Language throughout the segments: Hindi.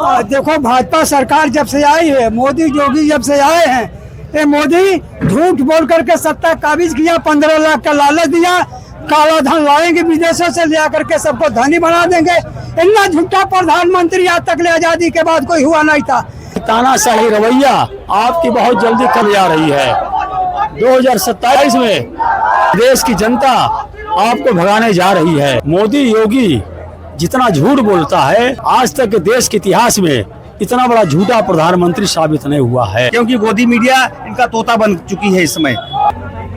देखो भाजपा सरकार जब से आई है, मोदी योगी जब से आए हैं, ये मोदी झूठ बोल करके सत्ता काबिज किया, 15 लाख का लालच दिया, काला धन लाएंगे विदेशों से ले आकर के सबको धनी बना देंगे। इतना झूठा प्रधानमंत्री आज तक ले आजादी के बाद कोई हुआ नहीं था। तानाशाही रवैया आपकी बहुत जल्दी कम जा रही है। 2027 में देश की जनता आपको भगाने जा रही है। मोदी योगी जितना झूठ बोलता है, आज तक के देश के इतिहास में इतना बड़ा झूठा प्रधानमंत्री साबित नहीं हुआ है। क्योंकि गोदी मीडिया इनका तोता बन चुकी है। इस समय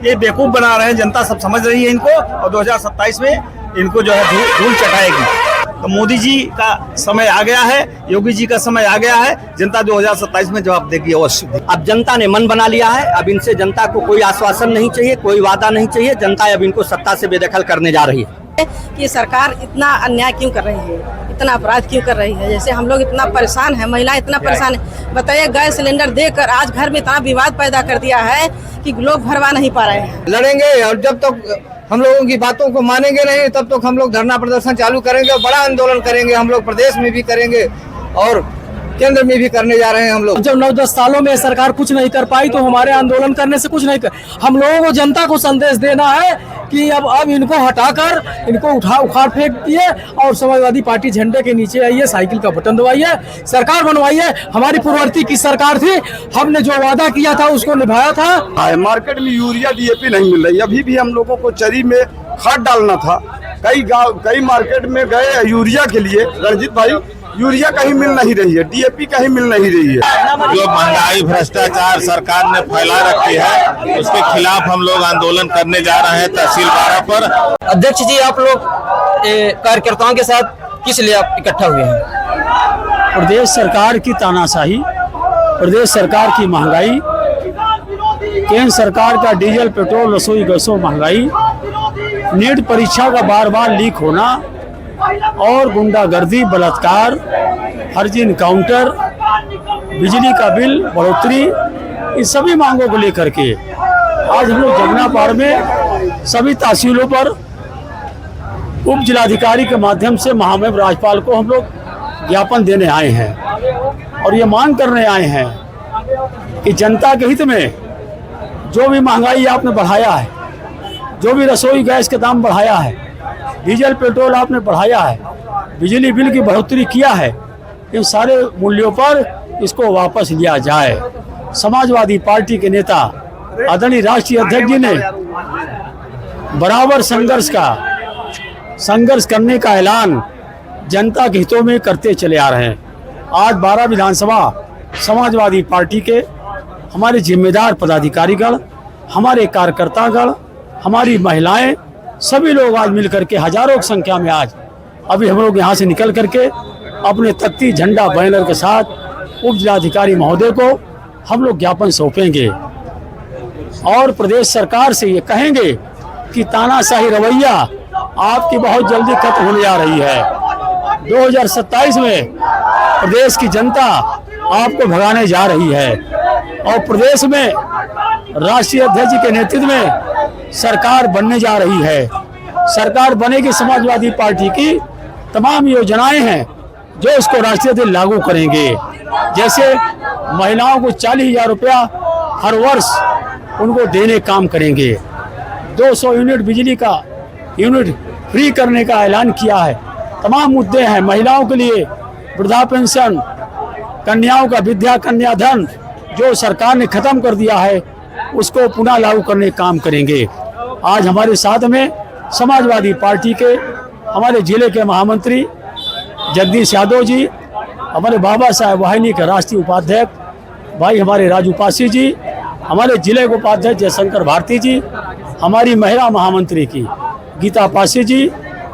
ये बेवकूफ बना रहे हैं, जनता सब समझ रही है इनको, और 2027 में इनको जो है धूल चटाएगी। तो मोदी जी का समय आ गया है, योगी जी का समय आ गया है, जनता 2027 में जवाब देगी अवश्य। अब जनता ने मन बना लिया है। अब इनसे जनता को कोई आश्वासन नहीं चाहिए, कोई वादा नहीं चाहिए। जनता अब इनको सत्ता से बेदखल करने जा रही है। कि सरकार इतना अन्याय क्यों कर रही है, इतना अपराध क्यों कर रही है। जैसे हम लोग इतना परेशान है, महिलाएं इतना परेशान है। बताइए, गैस सिलेंडर देकर आज घर में इतना विवाद पैदा कर दिया है कि लोग भरवा नहीं पा रहे हैं। लड़ेंगे और जब तक हम लोगों की बातों को मानेंगे नहीं, तब तक हम लोग धरना प्रदर्शन चालू करेंगे और बड़ा आंदोलन करेंगे। हम लोग प्रदेश में भी करेंगे और केंद्र में भी करने जा रहे हैं। हम लोग जब 9-10 सालों में सरकार कुछ नहीं कर पाई, तो हमारे आंदोलन करने से कुछ नहीं कर। हम लोगों को, जनता को संदेश देना है कि अब इनको हटाकर इनको उखाड़ फेंक दिए और समाजवादी पार्टी झंडे के नीचे आइए, साइकिल का बटन दबाइए, सरकार बनवाइए। हमारी पूर्ववर्ती की सरकार थी, हमने जो वादा किया था उसको निभाया था। मार्केट में यूरिया डीएपी नहीं मिल रही। अभी भी हम लोगों को चरी में खाद डालना था। कई मार्केट में गए यूरिया के लिए, रणजीत भाई, यूरिया कहीं मिल नहीं रही है, डीएपी कहीं मिल नहीं रही है। जो महंगाई भ्रष्टाचार सरकार ने फैला रखी है, उसके खिलाफ हम लोग आंदोलन करने जा रहे हैं तहसील 12 पर। अध्यक्ष जी, आप लोग कार्यकर्ताओं के साथ किस लिए आप इकट्ठा हुए हैं? प्रदेश सरकार की तानाशाही, प्रदेश सरकार की महंगाई, केंद्र सरकार का डीजल, पेट्रोल, रसोई गैसों महंगाई, नीट परीक्षा का बार बार लीक होना और गुंडागर्दी, बलात्कार, फर्जी इनकाउंटर, बिजली का बिल बढ़ोतरी, इस सभी मांगों को लेकर के आज हम लोग जमुनापाड़ में सभी तहसीलों पर उप जिलाधिकारी के माध्यम से महामहिम राज्यपाल को हम लोग ज्ञापन देने आए हैं और ये मांग करने आए हैं कि जनता के हित में जो भी महंगाई आपने बढ़ाया है, जो भी रसोई गैस के दाम बढ़ाया है, डीजल पेट्रोल आपने बढ़ाया है, बिजली बिल की बढ़ोतरी किया है, इन सारे मूल्यों पर इसको वापस लिया जाए। समाजवादी पार्टी के नेता आदरणीय राष्ट्रीय अध्यक्ष जी ने बराबर संघर्ष करने का ऐलान जनता के हितों में करते चले आ रहे हैं। आज 12 विधानसभा समाजवादी पार्टी के हमारे जिम्मेदार पदाधिकारीगण, हमारे कार्यकर्तागण, हमारी महिलाएं, सभी लोग आज मिलकर के हजारों की संख्या में आज अभी हम लोग यहाँ से निकल करके अपने तख्ती, झंडा, बैनर के साथ उप जिलाधिकारी महोदय को हम लोग ज्ञापन सौंपेंगे और प्रदेश सरकार से ये कहेंगे कि तानाशाही रवैया आपकी बहुत जल्दी खत्म होने जा रही है। 2027 में प्रदेश की जनता आपको भगाने जा रही है और प्रदेश में राष्ट्रीय अध्यक्ष के नेतृत्व में सरकार बनने जा रही है। सरकार बनेगी, समाजवादी पार्टी की तमाम योजनाएं हैं जो इसको राष्ट्रीय अध्यक्ष लागू करेंगे। जैसे महिलाओं को 40,000 रुपया हर वर्ष उनको देने काम करेंगे। 200 यूनिट बिजली का यूनिट फ्री करने का ऐलान किया है। तमाम मुद्दे हैं महिलाओं के लिए, वृद्धा पेंशन, कन्याओं का विद्या कन्याधन जो सरकार ने खत्म कर दिया है उसको पुनः लागू करने का काम करेंगे। आज हमारे साथ में समाजवादी पार्टी के हमारे जिले के महामंत्री जगदीश यादव जी, हमारे बाबा साहेब वाहिनी के राष्ट्रीय उपाध्यक्ष भाई हमारे राजू पासी जी, हमारे जिले के उपाध्यक्ष जयशंकर भारती जी, हमारी महिला महामंत्री की गीता पासी जी,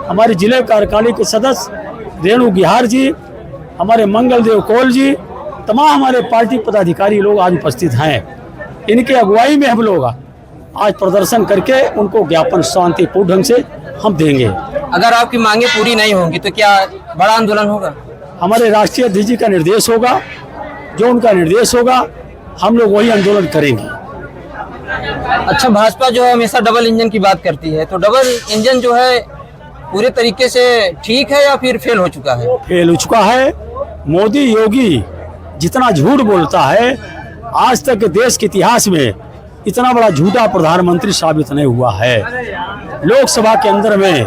हमारे जिले कार्यकारिणी के सदस्य रेणु गिहार जी, हमारे मंगलदेव कौल जी, तमाम हमारे पार्टी पदाधिकारी लोग आज उपस्थित हैं। इनके अगुवाई में हम लोग आज प्रदर्शन करके उनको ज्ञापन शांतिपूर्ण ढंग से हम देंगे। अगर आपकी मांगे पूरी नहीं होंगी तो क्या बड़ा आंदोलन होगा? हमारे राष्ट्रीय अध्यक्ष जी का निर्देश होगा, जो उनका निर्देश होगा हम लोग वही आंदोलन करेंगे। अच्छा, भाजपा जो है हमेशा डबल इंजन की बात करती है, तो डबल इंजन जो है पूरे तरीके से ठीक है या फिर फेल हो चुका है? फेल हो चुका है। मोदी योगी जितना झूठ बोलता है, आज तक देश के इतिहास में इतना बड़ा झूठा प्रधानमंत्री साबित नहीं हुआ है। लोकसभा के अंदर में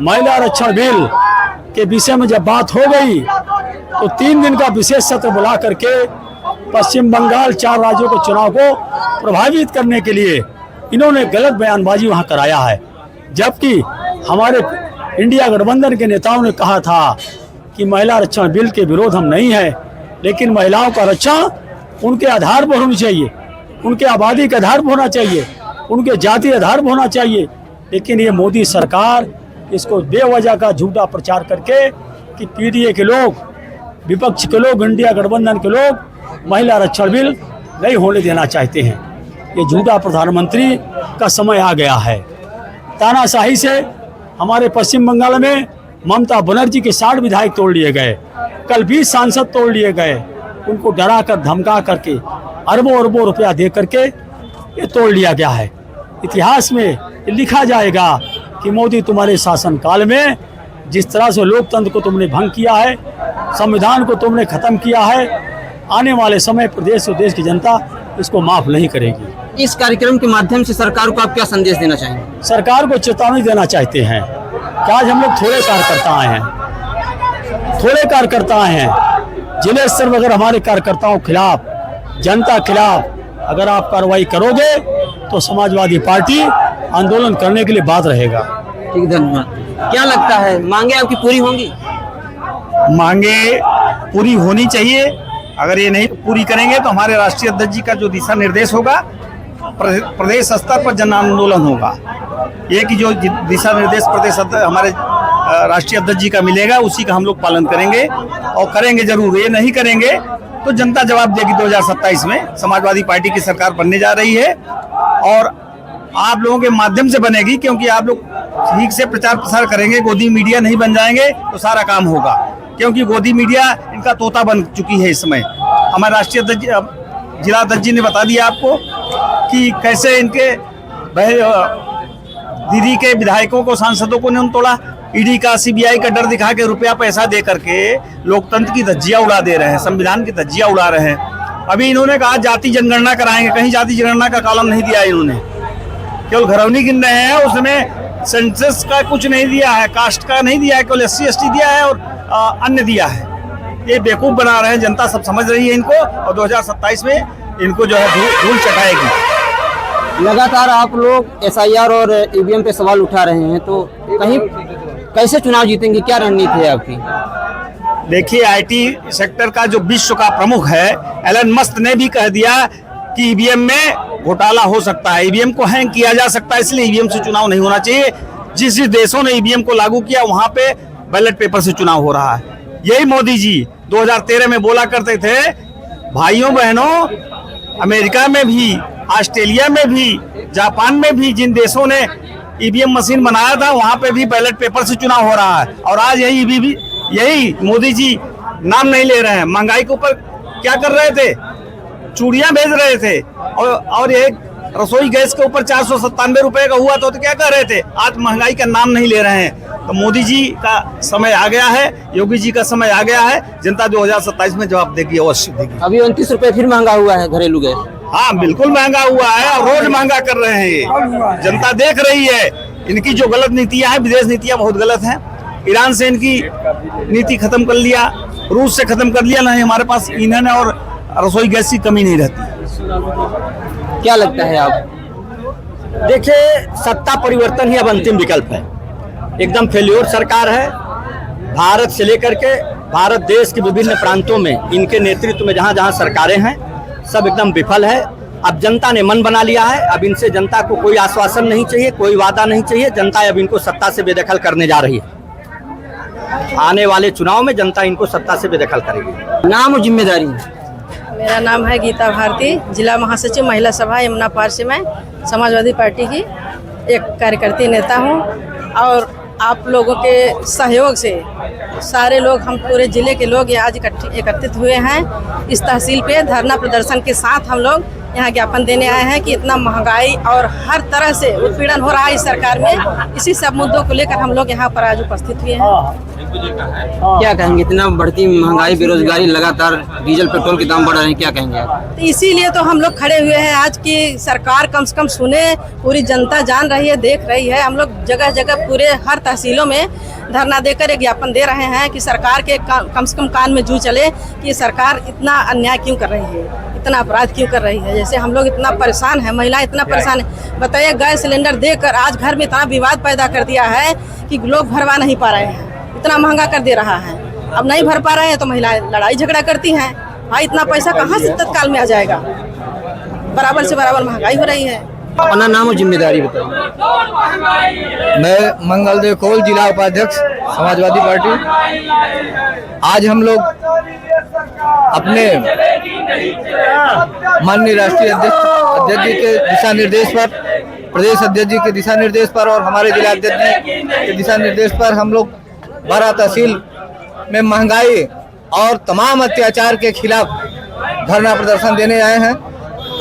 महिला आरक्षण बिल के विषय में जब बात हो गई तो 3 दिन का विशेष सत्र बुला करके पश्चिम बंगाल 4 राज्यों के चुनाव को प्रभावित करने के लिए इन्होंने गलत बयानबाजी वहां कराया है। जबकि हमारे इंडिया गठबंधन के नेताओं ने कहा था कि महिला आरक्षण बिल के विरोध हम नहीं है, लेकिन महिलाओं का आरक्षण उनके आधार पर होनी चाहिए, उनके आबादी के आधार पर होना चाहिए, उनके जाति आधार पर होना चाहिए। लेकिन ये मोदी सरकार इसको बेवजह का झूठा प्रचार करके कि पीडीए के लोग, विपक्ष के लोग, इंडिया गठबंधन के लोग महिला आरक्षण बिल नहीं होने देना चाहते हैं। ये झूठा प्रधानमंत्री का समय आ गया है। तानाशाही से हमारे पश्चिम बंगाल में ममता बनर्जी के 60 विधायक तोड़ लिए गए, कल 20 सांसद तोड़ लिए गए। उनको डरा कर धमका करके अरबों अरबों रुपया दे करके ये तोड़ लिया गया है। इतिहास में लिखा जाएगा कि मोदी तुम्हारे शासनकाल में जिस तरह से लोकतंत्र को तुमने भंग किया है, संविधान को तुमने खत्म किया है, आने वाले समय प्रदेश और देश की जनता इसको माफ नहीं करेगी। इस कार्यक्रम के माध्यम से सरकार को आप क्या संदेश देना चाहेंगे? सरकार को चेतावनी देना चाहते हैं कि आज हम लोग थोड़े कार्यकर्ता आए हैं, थोड़े कार्यकर्ता आए हैं। जिले स्तर पर अगर हमारे कार्यकर्ताओं के खिलाफ, जनता के खिलाफ अगर आप कार्रवाई करोगे तो समाजवादी पार्टी आंदोलन करने के लिए बात रहेगा। ठीक, धन्यवाद। क्या लगता है मांगे आपकी पूरी होंगी? मांगे पूरी होनी चाहिए। अगर ये नहीं पूरी करेंगे तो हमारे राष्ट्रीय अध्यक्ष जी का जो दिशा निर्देश होगा, प्रदेश स्तर पर जन आंदोलन होगा। ये कि जो दिशा निर्देश प्रदेश हमारे राष्ट्रीय अध्यक्ष जी का मिलेगा, उसी का हम लोग पालन करेंगे और करेंगे जरूर। ये नहीं करेंगे तो जनता जवाब देगी। 2027 में समाजवादी पार्टी की सरकार बनने जा रही है और आप लोगों के माध्यम से बनेगी, क्योंकि आप लोग ठीक से प्रचार प्रसार करेंगे, गोदी मीडिया नहीं बन जाएंगे तो सारा काम होगा। क्योंकि गोदी मीडिया इनका तोता बन चुकी है इस समय। हमारे राष्ट्रीय अध्यक्ष जिला अध्यक्ष जी ने बता दिया आपको कि कैसे इनके दीदी के विधायकों को, सांसदों को ने तोड़ा। ईडी का, सीबीआई का डर दिखा के रुपया पैसा दे करके लोकतंत्र की धज्जियां उड़ा दे रहे हैं, संविधान की धज्जियां उड़ा रहे हैं। अभी इन्होंने कहा जाति जनगणना कराएंगे, कहीं जाति जनगणना का कॉलम नहीं दिया इन्होंने, केवल घरौनी गिन रहे हैं। उसमें सेंसस का कुछ नहीं दिया है, कास्ट का नहीं दिया है, केवल SC ST दिया है और अन्य दिया है। ये बेवकूफ बना रहे हैं, जनता सब समझ रही है इनको और 2027 में इनको जो है धूल चटाएगी। लगातार आप लोग SIR और EVM पे सवाल उठा रहे हैं, तो कहीं कैसे चुनाव जीतेंगे? क्या रणनीति है आपकी? देखिए, IT सेक्टर का जो विश्व का प्रमुख है एलन मस्क ने भी कह दिया कि EVM में घोटाला हो सकता है, EVM को हैंग किया जा सकता है, इसलिए EVM से चुनाव नहीं होना चाहिए। जिस देशों ने EVM को लागू किया वहां पे बैलेट पेपर से चुनाव हो रहा है। यही मोदी जी 2013 में बोला करते थे, भाइयों बहनों, अमेरिका में भी, ऑस्ट्रेलिया में भी, जापान में भी जिन देशों ने EVM मशीन बनाया था वहां पे भी बैलेट पेपर से चुनाव हो रहा है। और आज यही मोदी जी नाम नहीं ले रहे हैं। महंगाई के ऊपर क्या कर रहे थे? चूड़ियां भेज रहे थे। और एक रसोई गैस के ऊपर 497 रुपए का हुआ तो क्या कर रहे थे? आज महंगाई का नाम नहीं ले रहे हैं। तो मोदी जी का समय आ गया है, योगी जी का समय आ गया है। जनता 2027 में जवाब देगी, अवश्य देगी। अभी 29 रुपए फिर महंगा हुआ है घरेलू गैस। हाँ, बिल्कुल महंगा हुआ है और रोज महंगा कर रहे हैं। ये जनता देख रही है। इनकी जो गलत नीतियां हैं, विदेश नीतियां बहुत गलत हैं। ईरान से इनकी नीति खत्म कर लिया, रूस से खत्म कर लिया। नहीं, हमारे पास ईंधन और रसोई गैस की कमी नहीं रहती। क्या लगता है आप? देखिए, सत्ता परिवर्तन ही अब अंतिम विकल्प है। एकदम फेल्योर सरकार है। भारत से लेकर के भारत देश के विभिन्न प्रांतों में इनके नेतृत्व में जहां जहां सरकारें हैं, सब एकदम विफल है। अब जनता ने मन बना लिया है। अब इनसे जनता को कोई आश्वासन नहीं चाहिए, कोई वादा नहीं चाहिए। जनता अब इनको सत्ता से बेदखल करने जा रही है। आने वाले चुनाव में जनता इनको सत्ता से बेदखल करेगी। नाम और जिम्मेदारी? मेरा नाम है गीता भारती, जिला महासचिव महिला सभा यमुना पार से। मैं समाजवादी पार्टी की एक कार्यकर्ती नेता हूं और आप लोगों के सहयोग से सारे लोग, हम पूरे ज़िले के लोग यहाँ आज एकत्रित हुए हैं इस तहसील पे धरना प्रदर्शन के साथ। हम लोग यहाँ ज्ञापन देने आए हैं कि इतना महंगाई और हर तरह से उत्पीड़न हो रहा है इस सरकार में। इसी सब मुद्दों को लेकर हम लोग यहाँ पर आज उपस्थित हुए हैं। क्या कहेंगे, इतना बढ़ती महंगाई, बेरोजगारी, लगातार डीजल पेट्रोल के दाम बढ़ रहे हैं, क्या कहेंगे आप? तो इसीलिए तो हम लोग खड़े हुए हैं आज की सरकार कम से कम सुने। पूरी जनता जान रही है, देख रही है। हम लोग जगह जगह पूरे हर तहसीलों में धरना देकर एक ज्ञापन दे रहे हैं कि सरकार के कम से कम कान में जू चले कि सरकार इतना अन्याय क्यों कर रही है, इतना अपराध क्यों कर रही है। जैसे हम लोग इतना परेशान है, महिला इतना परेशान है। बताइए, गैस सिलेंडर देकर आज घर में इतना विवाद पैदा कर दिया है कि लोग भरवा नहीं पा रहे हैं, इतना महंगा कर दे रहा है। अब नहीं भर पा रहे हैं तो महिलाएं लड़ाई झगड़ा करती हैं। भाई इतना पैसा कहाँ से तत्काल में आ जाएगा? बराबर से बराबर महंगाई हो रही है। अपना नाम और जिम्मेदारी बताइए। मैं मंगलदेव कोल, जिला उपाध्यक्ष समाजवादी पार्टी। आज हम लोग अपने माननीय राष्ट्रीय अध्यक्ष जी के दिशा निर्देश पर, प्रदेश अध्यक्ष जी के दिशा निर्देश पर और हमारे जिला अध्यक्ष जी के दिशा निर्देश पर हम लोग 12 तहसील में महंगाई और तमाम अत्याचार के खिलाफ धरना प्रदर्शन देने आए हैं।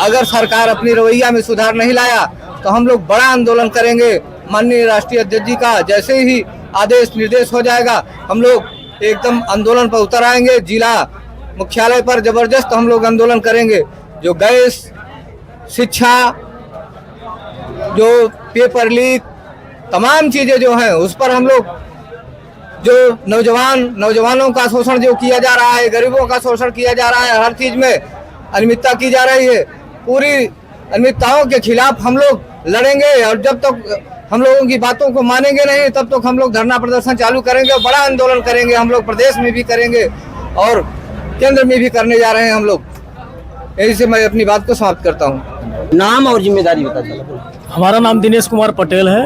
अगर सरकार अपनी रवैया में सुधार नहीं लाया तो हम लोग बड़ा आंदोलन करेंगे। माननीय राष्ट्रीय अध्यक्ष जी का जैसे ही आदेश निर्देश हो जाएगा हम लोग एकदम आंदोलन पर उतर आएंगे। जिला मुख्यालय पर जबरदस्त हम लोग आंदोलन करेंगे। जो गैस, शिक्षा, जो पेपर लीक, तमाम चीजें जो हैं उस पर हम लोग, जो नौजवानों का शोषण जो किया जा रहा है, गरीबों का शोषण किया जा रहा है, हर चीज में अनियमितता की जा रही है, पूरी अनियमितताओं के खिलाफ हम लोग लड़ेंगे। और जब तक हम लोगों की बातों को मानेंगे नहीं तब तक हम लोग धरना प्रदर्शन चालू करेंगे और बड़ा आंदोलन करेंगे। हम लोग प्रदेश में भी करेंगे और केंद्र में भी करने जा रहे हैं हम लोग। यही से मैं अपनी बात को समाप्त करता हूँ। नाम और जिम्मेदारी बताइए। हमारा नाम दिनेश कुमार पटेल है,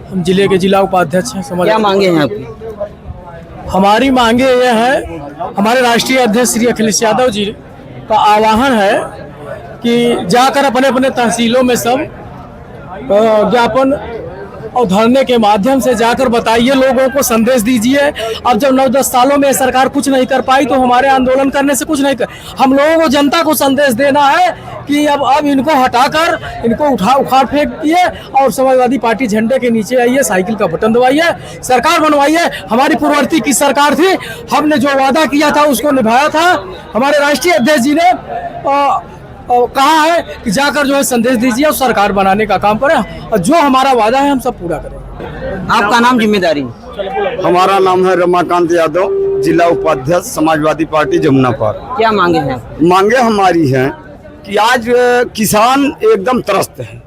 हम जिले के जिला उपाध्यक्ष हैं। क्या मांगे हैं आपकी? हमारी मांगे यह है, हमारे राष्ट्रीय अध्यक्ष श्री अखिलेश यादव जी का आह्वान है कि जाकर अपने अपने तहसीलों में सब ज्ञापन और धरने के माध्यम से जाकर बताइए, लोगों को संदेश दीजिए। अब जब 9-10 सालों में सरकार कुछ नहीं कर पाई तो हमारे आंदोलन करने से कुछ नहीं कर, हम लोगों को जनता को संदेश देना है कि अब इनको हटाकर इनको उखाड़ फेंक दिए और समाजवादी पार्टी झंडे के नीचे आइए, साइकिल का बटन दबाइए, सरकार बनवाइए। हमारी पूर्ववर्ती की सरकार थी, हमने जो वादा किया था उसको निभाया था। हमारे राष्ट्रीय अध्यक्ष जी ने कहा है कि जाकर जो है संदेश दीजिए और सरकार बनाने का काम करें, और जो हमारा वादा है हम सब पूरा करें। आपका नाम, जिम्मेदारी? हमारा नाम है रमाकांत यादव, जिला उपाध्यक्ष समाजवादी पार्टी जमुनापार। क्या मांगे हैं? मांगे हमारी हैं कि आज किसान एकदम त्रस्त है।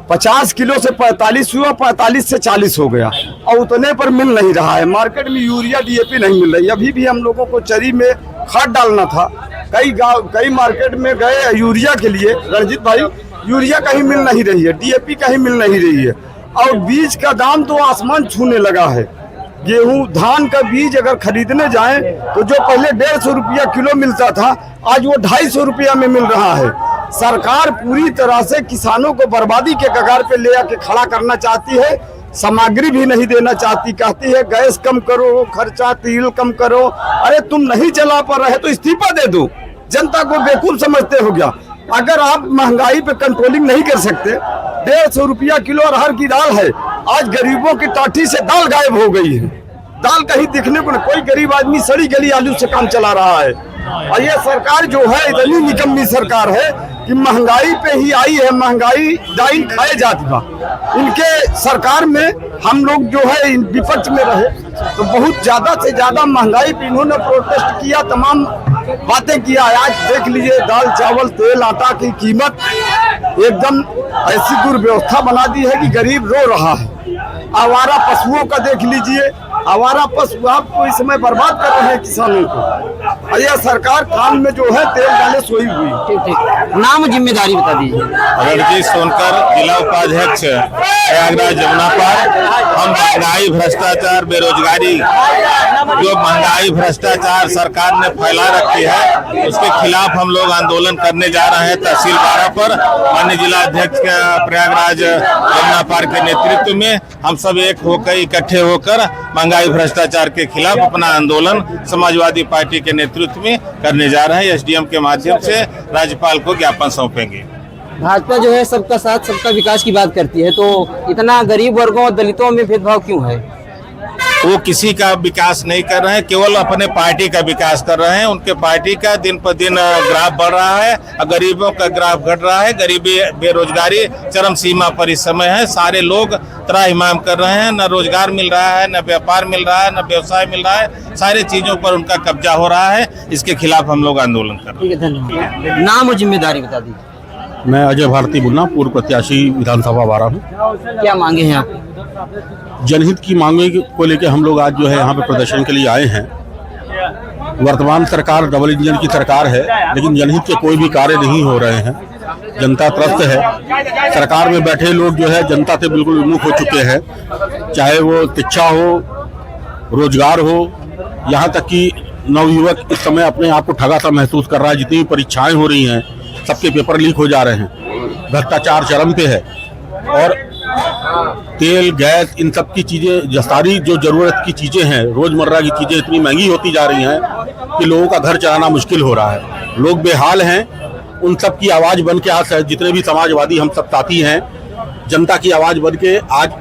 50 किलो से 45 हुआ, 45 से 40 हो गया और उतने पर मिल नहीं रहा है। मार्केट में यूरिया DAP नहीं मिल रही। अभी भी हम लोगों को चरी में खाद डालना था। कई मार्केट में गए यूरिया के लिए, रणजीत भाई, यूरिया कहीं मिल नहीं रही है, DAP कहीं मिल नहीं रही है और बीज का दाम तो आसमान छूने लगा है। गेहूं, धान का बीज अगर खरीदने जाएं तो जो पहले 150 रुपया किलो मिलता था आज वो 250 रुपया में मिल रहा है। सरकार पूरी तरह से किसानों को बर्बादी के कगार पे ले आके खड़ा करना चाहती है। सामग्री भी नहीं देना चाहती, कहती है गैस कम करो, खर्चा तेल कम करो। अरे तुम नहीं चला पा रहे तो इस्तीफा दे दो। जनता को बेवकूफ समझते हो क्या? अगर आप महंगाई पे कंट्रोलिंग नहीं कर सकते, 150 रुपया किलो अरहर की दाल है, आज गरीबों की टाटी से दाल गायब हो गई है। दाल कहीं दिखने को नहीं, कोई गरीब आदमी सड़ी गली आलू से काम चला रहा है। और ये सरकार जो है इतनी निकम्मी सरकार है कि महंगाई पे ही आई है, महंगाई डाइन खाए जाती बा। इनके सरकार में हम लोग जो है विपक्ष में रहे तो बहुत ज्यादा से ज्यादा महंगाई पे इन्होंने प्रोटेस्ट किया, तमाम बातें किया। आज देख लीजिए, दाल, चावल, तेल, आटा की कीमत एकदम ऐसी दुर्व्यवस्था बना दी है कि गरीब रो रहा है। आवारा पशुओं का देख लीजिए, आवारा पशु आपको इस समय बर्बाद कर रहे हैं किसानों को। और यह सरकार कान में जो है तेल डाले सोई हुई। ठीक। नाम जिम्मेदारी बता दीजिए। रणजीत सोनकर, जिला उपाध्यक्ष प्रयागराज जमुना पार। हम महंगाई, भ्रष्टाचार, बेरोजगारी, जो महंगाई भ्रष्टाचार सरकार ने फैला रखी है उसके खिलाफ हम लोग आंदोलन करने जा रहे हैं तहसील 12 पर। माननीय जिला अध्यक्ष प्रयागराज जमुना पार के नेतृत्व में हम सब एक होकर, इकट्ठे होकर महंगाई भ्रष्टाचार के खिलाफ अपना आंदोलन समाजवादी पार्टी के नेतृत्व में करने जा रहे हैं। एसडीएम के माध्यम से राज्यपाल को ज्ञापन सौंपेंगे। भाजपा जो है सबका साथ सबका विकास की बात करती है, तो इतना गरीब वर्गों और दलितों में भेदभाव क्यों है? वो किसी का विकास नहीं कर रहे हैं, केवल अपने पार्टी का विकास कर रहे हैं। उनके पार्टी का दिन पर दिन ग्राफ बढ़ रहा है और गरीबों का ग्राफ घट रहा है। गरीबी, बेरोजगारी चरम सीमा पर इस समय है। सारे लोग त्राहिमाम कर रहे हैं, न रोजगार मिल रहा है, न व्यापार मिल रहा है, न व्यवसाय मिल रहा है। सारे चीजों पर उनका कब्जा हो रहा है। इसके खिलाफ हम लोग आंदोलन कर रहे हैं। ठीक है, धन्यवाद। नाम और जिम्मेदारी बता दीजिए। मैं अजय भारती बुल्ला, पूर्व प्रत्याशी विधानसभा 12 हूँ। क्या मांगे हैं आप? जनहित की मांगों को लेकर हम लोग आज जो है यहाँ पे प्रदर्शन के लिए आए हैं। वर्तमान सरकार डबल इंजन की सरकार है, लेकिन जनहित के कोई भी कार्य नहीं हो रहे हैं। जनता त्रस्त है। सरकार में बैठे लोग जो है जनता से बिल्कुल विमुख हो चुके हैं, चाहे वो शिक्षा हो, रोजगार हो, यहाँ तक कि नवयुवक इस समय अपने आप को ठगा सा महसूस कर रहा है। जितनी परीक्षाएं हो रही हैं सबके पेपर लीक हो जा रहे हैं। भ्रष्टाचार चरम पे है और तेल, गैस, इन सब की चीजें, सारी जो जरूरत की चीजें हैं, रोजमर्रा की चीजें इतनी महंगी होती जा रही हैं कि लोगों का घर चलाना मुश्किल हो रहा है। लोग बेहाल हैं। उन सब की आवाज बन के आज जितने भी समाजवादी हम सब साथी हैं, जनता की आवाज बन के आज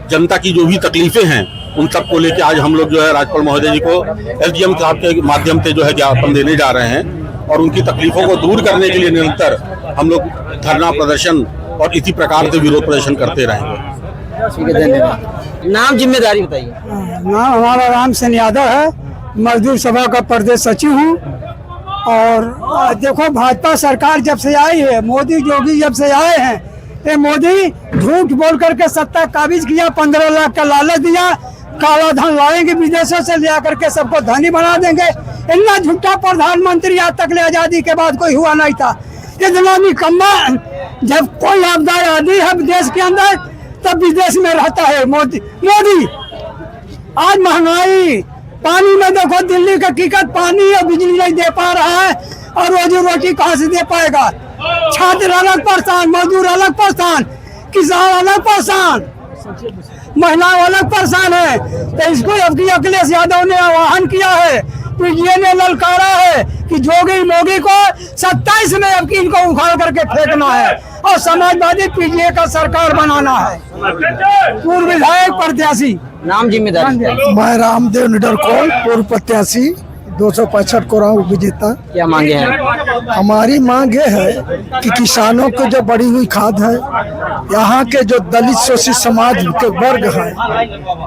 जनता की जो भी तकलीफें हैं उन सब को लेके आज हम लोग जो है राज्यपाल महोदय जी को एसडीएम साहब के माध्यम से जो है ज्ञापन देने जा रहे हैं और उनकी तकलीफों को दूर करने के लिए निरंतर हम लोग धरना प्रदर्शन और इसी प्रकार से विरोध प्रदर्शन करते रहेंगे। ठीक है, धन्यवाद। नाम जिम्मेदारी बताइए। नाम हमारा राम सेन यादव है, मजदूर सभा का प्रदेश सचिव हूँ। और देखो, भाजपा सरकार जब से आई है, मोदी योगी जब से आए हैं, ये मोदी झूठ बोल करके सत्ता काबिज किया, 15 लाख का लालच दिया, काला धन लाएंगे विदेशों से, ले करके सबको धनी बना देंगे। इतना झूठा प्रधानमंत्री आज तक ले आजादी के बाद कोई हुआ नहीं था। इतना निकम्मा, जब कोई आपदा आदमी है देश के अंदर तब विदेश में रहता है मोदी। आज महंगाई, पानी में देखो, दिल्ली का टिकट पानी और बिजली नहीं दे पा रहा है और रोजी रोटी कहाँ से दे पाएगा? छात्र अलग परेशान, मजदूर अलग परेशान, किसान अलग परेशान, महिला अलग परेशान है। तो इसको अब की अखिलेश यादव ने आह्वान किया है, पीजीए ने ललकारा है कि जोगी मोगी को 27 में अब की इनको उखाड़ करके फेंकना है और समाजवादी पीजीए का सरकार बनाना है। पूर्व विधायक प्रत्याशी। नाम जिम्मेदारी। मैं रामदेव निडर कौल, पूर्व प्रत्याशी 265 को रहा हूँ विजेता। क्या मांगे हैं? हमारी मांग ये है कि किसानों को जो बढ़ी हुई खाद है, यहाँ के जो दलित शोषित समाज के वर्ग हैं,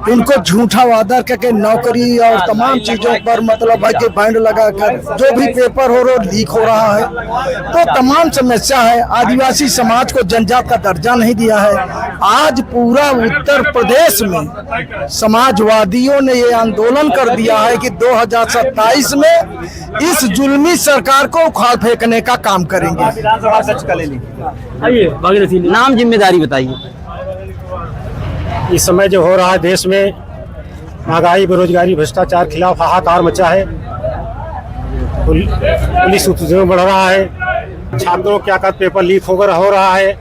उनको झूठा वादा करके नौकरी और तमाम चीजों पर मतलब है कि बैंड लगाकर जो भी पेपर हो रहा लीक हो रहा है, तो तमाम समस्या है। आदिवासी समाज को जनजात का दर्जा नहीं दिया है। आज पूरा उत्तर प्रदेश में समाजवादियों ने ये आंदोलन कर दिया है कि 2027 में इस जुल्मी सरकार को उखाड़ फेंकने का काम करेंगे। नाम जिम्मेदारी बताइए। इस समय जो हो रहा है देश में, महंगाई, बेरोजगारी, भ्रष्टाचार खिलाफ हाहाकार मचा है। पुलिस उत्पीड़न बढ़ रहा है, छात्रों के आकर पेपर लीक हो रहा है,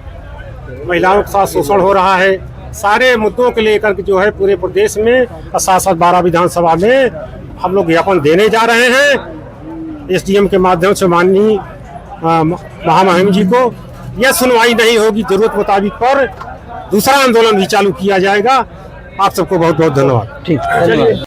महिलाओं के साथ शोषण हो रहा है। सारे मुद्दों को लेकर जो है पूरे प्रदेश में सांसद 12 विधानसभा में हम लोग ज्ञापन देने जा रहे हैं एसडीएम के माध्यम से माननीय महामहिम जी को। यह सुनवाई नहीं होगी, जरूरत मुताबिक पर दूसरा आंदोलन भी चालू किया जाएगा। आप सबको बहुत बहुत धन्यवाद। ठीक, धन्यवाद।